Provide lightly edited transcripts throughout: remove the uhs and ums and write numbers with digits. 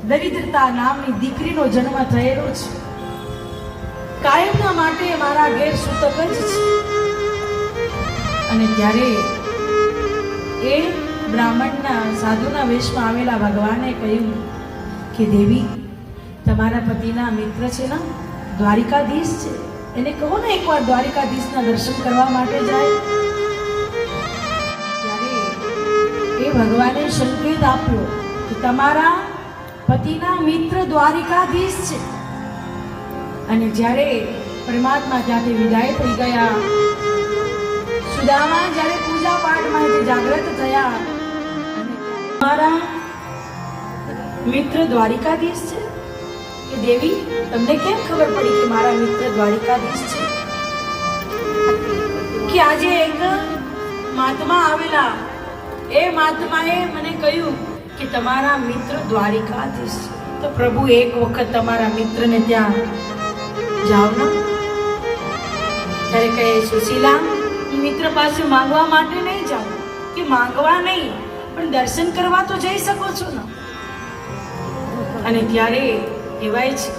દરિદ્રતા નામની દીકરીનો જન્મ થયેલો છે. કાયમના માટે મારા ઘેર સૂતક જ છે. અને ત્યારે એ બ્રાહ્મણના સાધુના વેશમાં આવેલા ભગવાને કહ્યું કે દેવી, તમારા પતિના મિત્ર છે ને, દ્વારિકાધીશ છે, એને કહો ને એકવાર દ્વારિકાધીશના દર્શન કરવા માટે જાય. ત્યારે એ ભગવાને સંકેત આપ્યો કે તમારા પતિના મિત્ર દ્વારિકાધીશ છે. અને જ્યારે પરમાત્મા ત્યાંથી વિદાય થઈ ગયા, સુદામા જ્યારે પૂજા પાઠમાંથી જાગૃત થયા, અને મારા મિત્ર દ્વારિકાધીશ છે. કે દેવી, તમને કેમ ખબર પડી કે મારા મિત્ર દ્વારિકાધીશ છે? કે આજે એક મહાત્મા આવેલા, એ મહાત્માએ મને કહ્યું કે તમારા મિત્ર દ્વારિકાધીશ છે. તો પ્રભુ, એક વખત તમારા મિત્રને ત્યાં જાઓ ને. ત્યારે કહે, સુશીલા, મિત્ર પાસે માંગવા માટે નહીં જાઓ, કે માંગવા નહીં પણ દર્શન કરવા તો જઈ શકો છો ને. અને ત્યારે કહેવાય છે,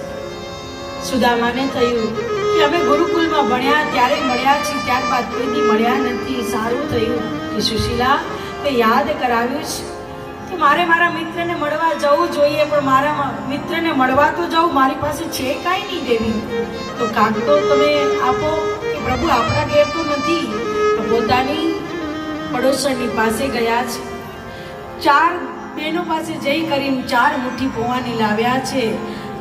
સુદામાને થયું કે અમે ગુરુકુલમાં ભણ્યા ત્યારે મળ્યા છીએ, ત્યારબાદ કોઈથી મળ્યા નથી. સારું થયું કે સુશીલા તે યાદ કરાવ્યું છે કે મારે મારા મિત્રને મળવા જવું જોઈએ, પણ મારા મિત્રને મળવા તો જાઉં, મારી પાસે છે કાંઈ નહીં દેવી. તો કાંક તો તમે આપો. કે પ્રભુ, આપણા ઘેર તો નથી. તો પોતાની પડોશરની પાસે ગયા છે. 4 બહેનો પાસે જઈ કરીને 4 મુઠ્ઠી પૌવાની લાવ્યા છે.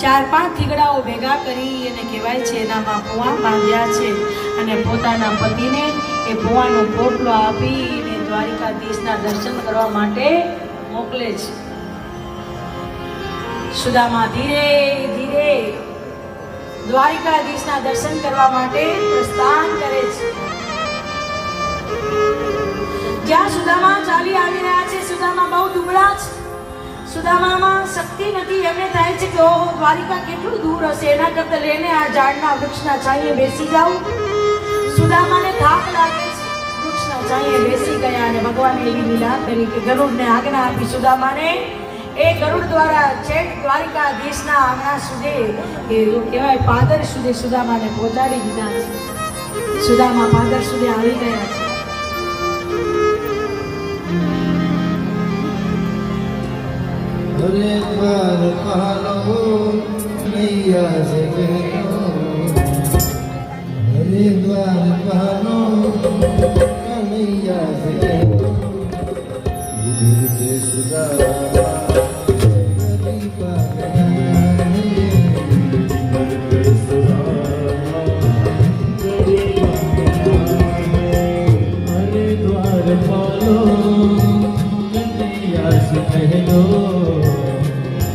4-5 થીગડાઓ ભેગા કરી અને કહેવાય છે એનામાં પૌવા બાંધ્યા છે. અને પોતાના પતિને એ પૌવાનો પોટલો આપીને દ્વારિકાધીશના દર્શન કરવા માટે મોકલે છે. સુદામા ધીરે ધીરે દ્વારિકાધીશના દર્શન કરવા માટે પ્રસ્થાન કરે છે. જ્યાં સુદામા ચાલી આવી રહ્યા છે, સુદામા બહુ દુબળા છે. સુદામામાં શક્તિ નથી. એમને થાય છે કે ઓહો, દ્વારિકા કેટલું દૂર હશે, એના કરતા લઈને આ ઝાડના વૃક્ષના છાંયે બેસી જાઉં. સુદામાને થાક લાગે છે. વૃક્ષના છાંયે બેસી ગયા અને ભગવાને એવી લીલા કરી કે ગરુડને આજ્ઞા આપી સુદામાને. એ ગરુડ દ્વારા છેક દ્વારિકાધીશના આંગણા સુધી, એ કહેવાય પાદર સુધી સુદામાને પહોંચાડી દીધા છે. સુદામા પાદર સુધી આવી ગયા છે. हरे द्वार पालो नैया से कहलो, हरे द्वार पालो नैया से कहलो, इधर सुदामा हरि पालो, इधर सुदामा हरि पालो, हरे द्वार पालो नैया से कहलो,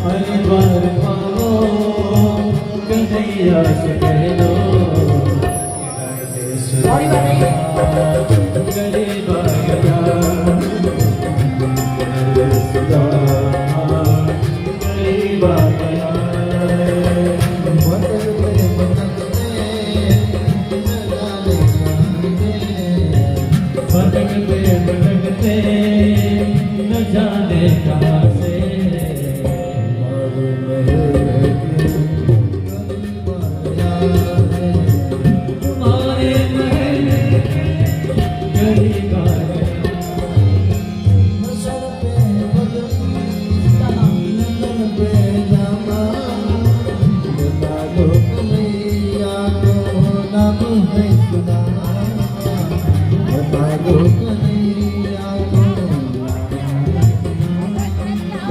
द्वार पालो कन्हैया से कहलो, गरीब भटकते न जाने कहाँ से,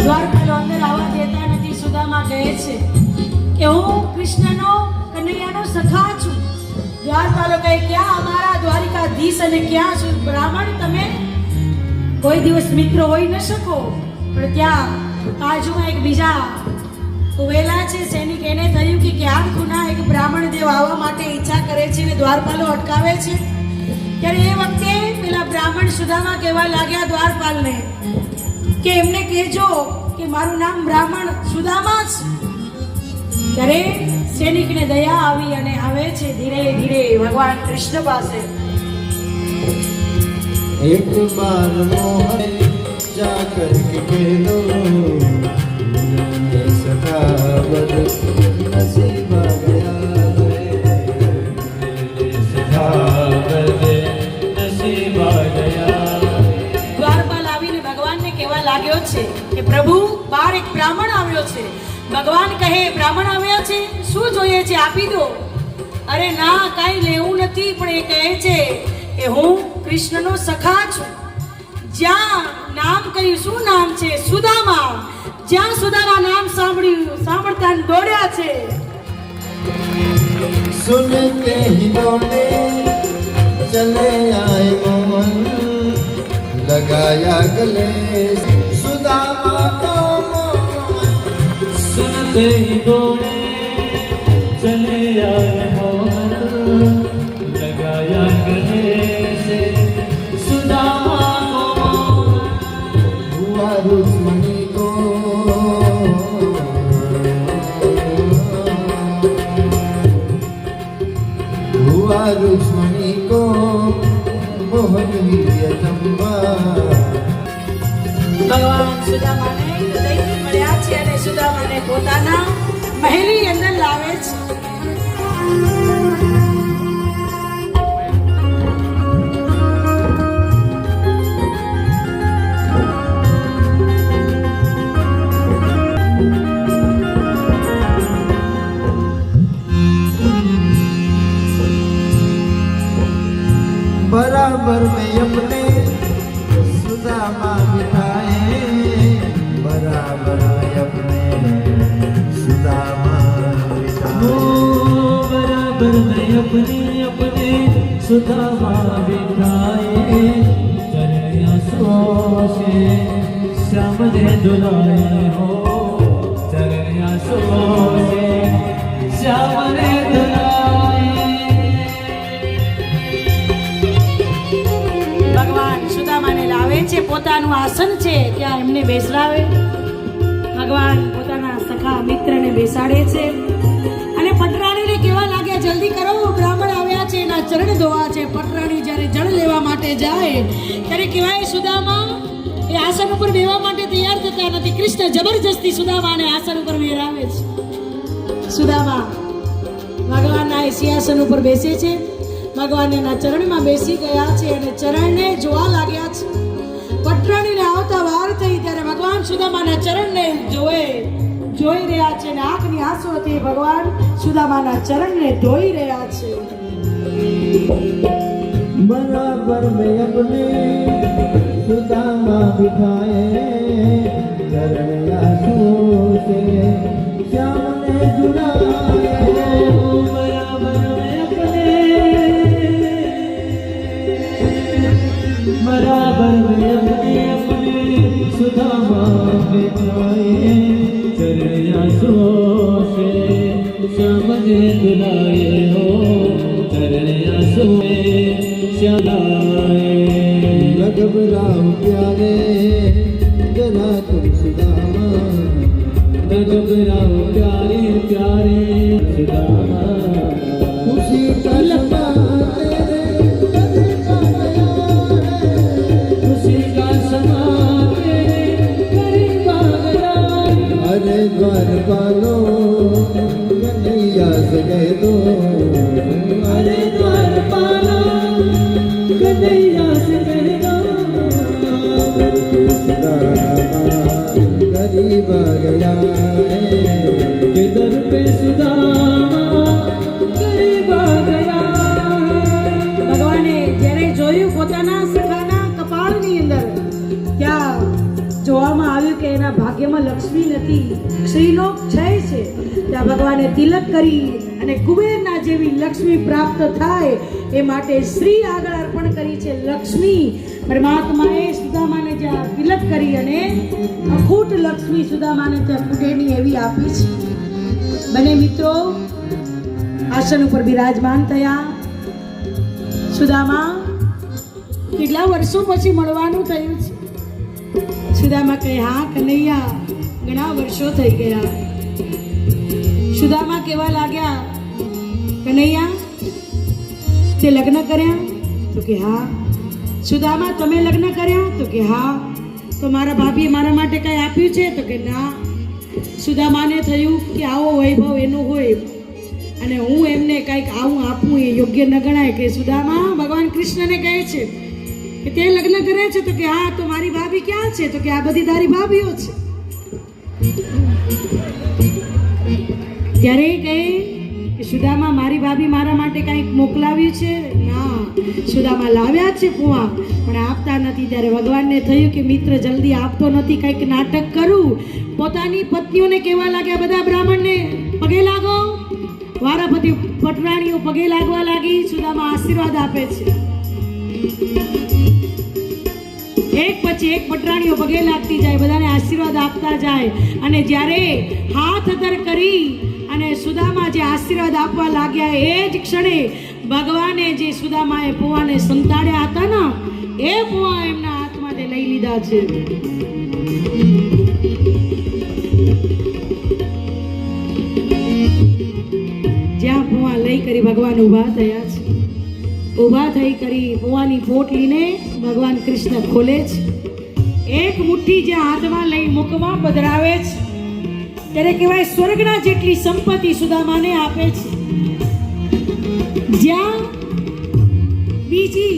દ્વારકાનો અંદર આવવા દેતા નથી. સુદામા કહે છે કે હું કૃષ્ણનો, કનૈયાનો સખા છું. દ્વારપાલો કહે, ક્યાં અમારા દ્વારિકાધીશ અને ક્યાં છું બ્રાહ્મણ? તમે કોઈ દિવસ મિત્ર હોઈ ન શકો. પણ ત્યાં બાજુમાં એક બીજા કુવેલા છે સૈનિક, એને થયું કે ક્યાં ખૂના એક બ્રાહ્મણ દેવ આવવા માટે ઈચ્છા કરે છે ને દ્વારપાલો અટકાવે છે. ત્યારે એ વખતે પેલા બ્રાહ્મણ સુદામા કહેવા લાગ્યા દ્વારપાલને કે એમને કહેજો કે મારું નામ બ્રાહ્મણ સુદામા છે. ત્યારે સૈનિકને દયા આવી અને આવે છે ધીરે ધીરે ભગવાન કૃષ્ણ પાસે. एक बार मोहन जाकर के कह दो सिखावत नसीब आ गया नसीब आ गया દ્વારપાલ આવીને ભગવાનને કહેવા લાગ્યો છે કે પ્રભુ બહાર એક બ્રાહ્મણ આવ્યો છે. ભગવાન કહે બ્રાહ્મણ આવ્યા છે, શું જોઈએ છે આપી દો. અરે ના, કાંઈ લેવું નથી, પણ એ કહે છે કે હું કૃષ્ણનો સખા છું. જ્યાં નામ કહ્યું, શું નામ છે? સુદામા. જ્યાં સુદામા નામ સાંભળ્યું, સાંભળતા દોડ્યા છે. सुनते ही दौड़े चले आए मोहन लगाया गले सुदामा को मोहन सुनते ही दौड़े चले आए मोहन लगाया गले से सुदामा को हुआ रुक्मणी को हुआ रुक्मणी को मोहन ही अचंबा. ભગવાન સુદામાને હૃદયથી મળ્યા છે અને સુદામાને પોતાના મહેલની અંદર લાવે છે. बराबर में अपने सुदामा बिठाए बराबर में अपने सुदामा बिठाए बराबर में अपने अपने सुदामा बिठाए चरणों से श्याम ने दुलाए हो चरणों से श्याम ने ભગવાન સુદામાને લાવે છે, પોતાનું આસન છે ત્યાં એમને બેસાડે. ભગવાન પોતાના સખા મિત્રને બેસાડે છે અને પટરાણીને કહેવા લાગ્યા, જલ્દી કરો, બ્રાહ્મણ આવ્યા છે, એના ચરણ ધોવા છે. પટરાણી જ્યારે જળ લેવા માટે જાય ત્યારે કહેવાય, સુદામા એ આસન ઉપર બેસવા માટે તૈયાર થતા નથી. કૃષ્ણ જબરજસ્તી સુદામાને આસન ઉપર બેરાવે છે. સુદામા ભગવાનના એ સિંહાસન ઉપર બેસે છે. ભગવાન એના ચરણમાં બેસી ગયા છે અને ચરણને જોવા લાગ્યા છે. પટરાણીને આવતા વાર થઈ ત્યારે ભગવાન સુદામાના ચરણને જોઈ રહ્યા છે અને આંખની આંસુઓથી ભગવાન સુદામાના ચરણને ધોઈ રહ્યા છે. बराबर में अपने सुदामा बिठाए चरण आंसुओं से श्याम ने जुड़ाए बराबर में अपने बराबर में अपने सुदामा बिठाए चरणों से श्याम ने दुलाए हो चरणों श्यालाए घबराओ प्यारे जरा तुम सुदामा घबराओ प्यारे प्यारे सुदामा खुशी का लम्हा तेरे खुशी का समा तेरे करीब आ गया अरे द्वार पालो कन्हैया से कह दो अरे द्वार पालो कन्हैया से कह दो गरीब आ गया के दर पे सुदामा गरीब आ गया ભગવાને જ્યારે જોયું પોતાના સખાના કપાળની અંદર, ત્યાં જોવામાં આવ્યું કે એના ભાગ્યમાં લક્ષ્મી નથી, શ્રીનો ક્ષય છે. ત્યાં ભગવાને તિલક કરી અને કુબેરના જેવી લક્ષ્મી પ્રાપ્ત થાય એ માટે શ્રી આગળ અર્પણ કરી છે. લક્ષ્મી પરમાત્માએ સુદામાને જ્યાં તિલક કરી અને અખૂટ લક્ષ્મી સુદામાને ત્યાં ફૂટેની એવી આપી છે. બંને મિત્રો આસન ઉપર બિરાજમાન થયા. સુદામા કેટલા વર્ષો પછી મળવાનું થયું છે? સુદામા કહે, હા કનૈયા, ઘણા વર્ષો થઈ ગયા. સુદામા કહેવા લાગ્યા, કનૈયા તે લગ્ન કર્યા? તો કે હા. સુદામા તમે લગ્ન કર્યા? તો કે હા. તો મારા ભાભીએ મારા માટે કઈ આપ્યું છે? તો કે ના. સુદામાને થયું કે આવો વૈભવ એનો હોય અને હું એમને કંઈક આવું આપું એ યોગ્ય ન ગણાય કે સુદામા ભગવાન કૃષ્ણને કહે છે કે તે લગ્ન કરે છે તો કે હા તો મારી ભાભી ક્યાં છે તો કે આ બધી તારી ભાભીઓ છે. ત્યારે કહે કે સુદામા મારી ભાભી મારા માટે કંઈક મોકલાવ્યું છે ના સુદામા લાવ્યા છે પુઆ પણ આપતા નથી. ત્યારે ભગવાનને થયું કે મિત્ર જલ્દી આપતો નથી કંઈક નાટક કરું. પોતાની પત્નીઓને કહેવા લાગ્યા બધા બ્રાહ્મણને પગે લાગો. વારાફરતી પટરાણીઓ પગે લાગવા લાગી. સુદામા આશીર્વાદ આપે છે. એક પછી એક પટરાણીઓ પગે લાગતી જાય બધાને આશીર્વાદ આપતા જાય અને જ્યારે હાથ અધર કરી અને સુદામા જે આશીર્વાદ આપવા લાગ્યા એ જ ક્ષણે ભગવાને જે સુદામાએ પુઆને સંતાડ્યા હતા ને એ પુઆ એમના હાથમાંથી લઈ લીધા છે. જ્યાં પુઆ લઈ કરી ભગવાન ઊભા થયા છે. ઊભા થઈ કરી પુઆની પોટલીને ભગવાન કૃષ્ણ ખોલે છે. એક મુઠ્ઠી જ્યાં હાથમાં લઈ મુખમાં પધરાવે છે ત્યારે કહેવાય સ્વર્ગના જેટલી સંપત્તિ સુદામાને આપે છે. જ્યાં બીજી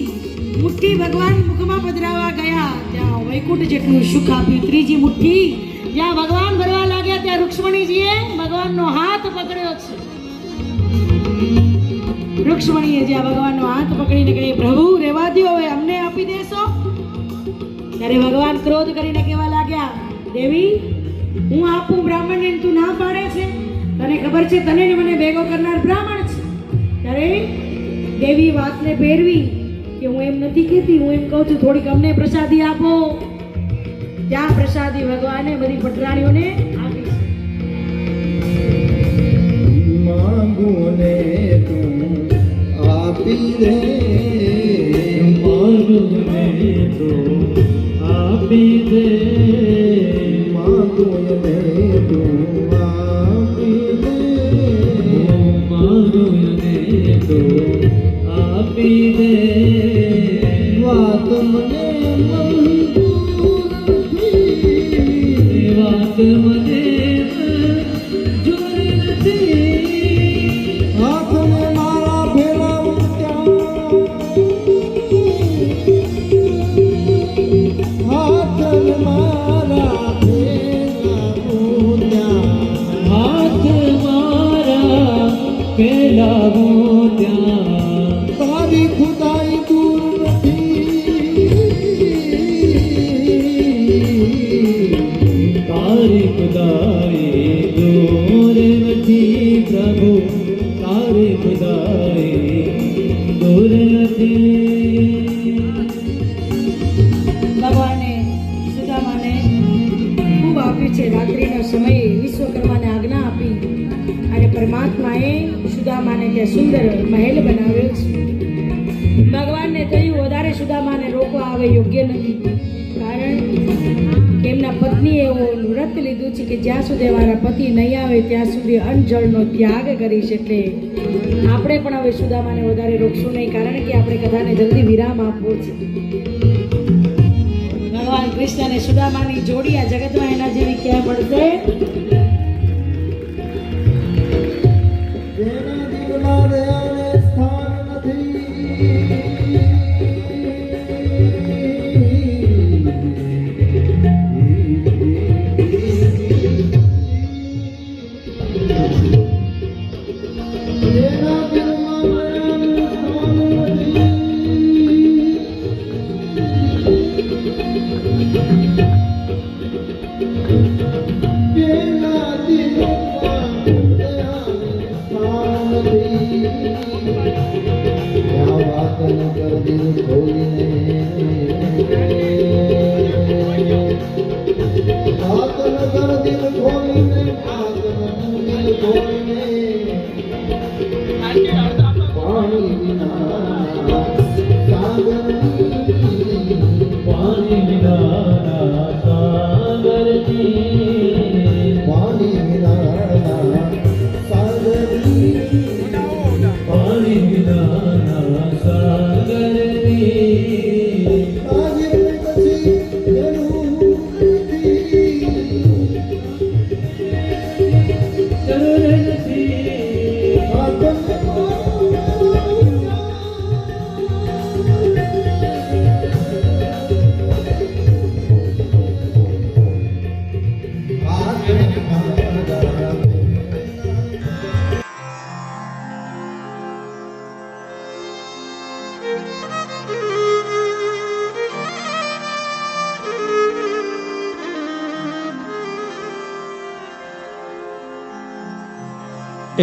મુઠ્ઠી ભગવાન મુખમાં પધરાવા ગયા ત્યાં વૈકુંઠ જેટલું સુખ આપ્યું. ત્રીજી મુઠ્ઠી જ્યાં ભગવાન ભરવા લાગ્યા ત્યાં રૂક્ષ્મણીજીએ ભગવાનનો હાથ પકડ્યો છે. રૂક્ષ્મણીએ જ્યાં ભગવાનનો હાથ પકડીને કહે પ્રભુ રેવા દો હવે અમને આપી દેશો. ત્યારે ભગવાન ક્રોધ કરીને કહેવા લાગ્યા દેવી હું આપું બ્રાહ્મણને તું ના પાડે છે. તને ખબર છે તને ને મને ભેગો કરનાર બ્રાહ્મણ છે. ત્યારે દેવી વાતને ફેરવી કે હું એમ નથી કહેતી હું એમ કહું છું થોડીક અમને પ્રસાદી આપો. ત્યાં પ્રસાદી ભગવાને બધી પટરાણીઓને આપી છે. માંગું ને તું આપી દે મારું ને તો આપી દે માંગું ને તું આપી દે મારું ને તો આપી દે વાત મને મંજૂર નથી વાત મને મંજૂર નથી હાથને મારા ફેરાવું ત્યાં હાથને મારા ફેરાવું ત્યાં હાથ મારા ફેલાવું ત્યાં તારી ખુદાઈ દૂર નથી તારી ખુદાઈ દૂર નથી પ્રભુ તારી ખુદાઈ દૂર નથી. ભગવાને સુદામાને ખૂબ આપ્યું છે. રાત્રિનો સમયે વિશ્વકર્માને આજ્ઞા આપી અને પરમાત્માએ સુદામાને ત્યાં સુંદર મહેલ બનાવ્યો છે. ભગવાનને કહ્યું વધારે સુદામાને રોકવા આવે યોગ્ય નથી કારણ કે એમના પત્નીએ એવું વ્રત લીધું છે કે જ્યાં સુધી મારા પતિ નહીં આવે ત્યાં સુધી અન્ન જળનો ત્યાગ કરીશ. એટલે આપણે પણ હવે સુદામાને વધારે રોકશું નહીં કારણ કે આપણે કથાને જલ્દી વિરામ આપવો છે. ભગવાન કૃષ્ણ અને સુદામાની જોડી આ જગતમાં એના જેવી ક્યાં મળશે. જેના દિલમાં દયાને સ્થાન નથી જેના દિલમાં દયાને સ્થાન નથી જેના દિલમાં દયાને સ્થાન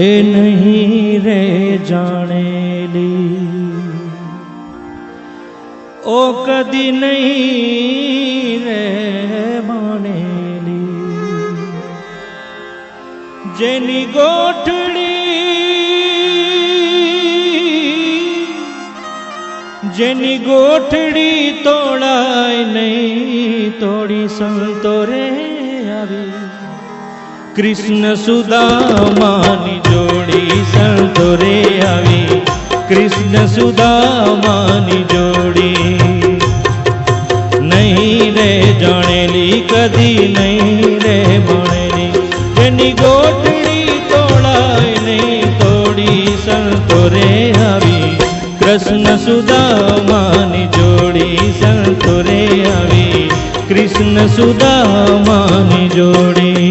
એ નહીં રે જાણેલી, ઓ કદી નહીં રે માણેલી, જેની ગોઠડી તોડાય નહીં, તોડી સંતો રે આવી, કૃષ્ણ સુદામાની જોડી સંતો રે આવી, કૃષ્ણ સુદામાની જોડી. નહીં રે જાણેલી, કદી નહીં રે ભણેલી, જેની ગોઠડી તોડાય નહીં, તોડી સંતો રે આવી, કૃષ્ણ સુદામાની જોડી સંતો રે આવી, કૃષ્ણ સુદામાની જોડી.